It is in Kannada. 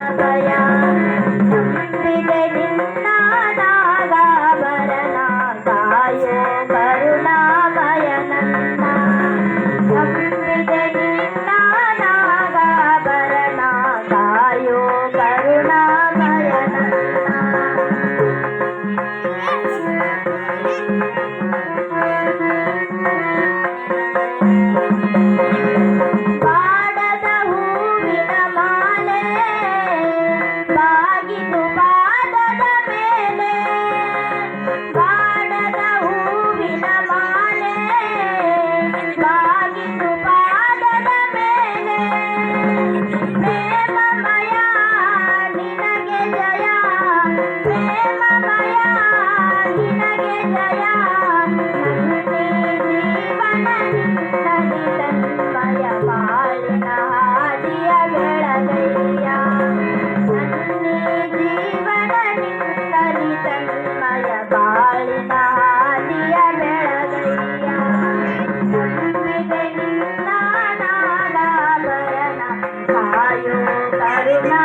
ಭಯ ನಂಬಿದೆ ನಿನ್ನ ನಾಗಾಭರಣ ಕಾಯೋ ಕರುಣಾಮಯ ನನ್ನ ನಂಬಿದೆ ನಿನ್ನ ನಾಗಾಭರಣ ಕಾಯೋ ಕರುಣಾಮಯ ನನ್ನ ಬಾಡದ ಹೂವಿನ ಮಾಲೆ ಬಾಗಿಲು ಪಾದದ ಮೇಲೆ ಬಾಡದ ಹೂವಿನ ಮಾಲೆ ಬಾಗಿಲು ಪಾದದ ಮೇಲೆ ಪ್ರೇಮಮಯ ನಿನಗೆ ಜಯ ಪ್ರೇಮಮಯ ನಿನಗೆ ಜಯ ನನ್ನೇ ಜೀವನ ನಿನ್ನಲಿ ತನ್ಮಯ ಬಾಳಿನ ಹಾದಿಯ ಬೆಳಗಯ್ಯ ನನ್ನೇ ಜೀವನ ನಿನ್ನಲಿ ತನ್ಮಯ ಬಾಳಿನ ಹಾದಿಯ ಬೆಳಗಯ್ಯ ನಂಬಿದೆ ನಿನ್ನ ನಾಗಾಭರಣ ಕಾಯೋ ಕರುಣಾ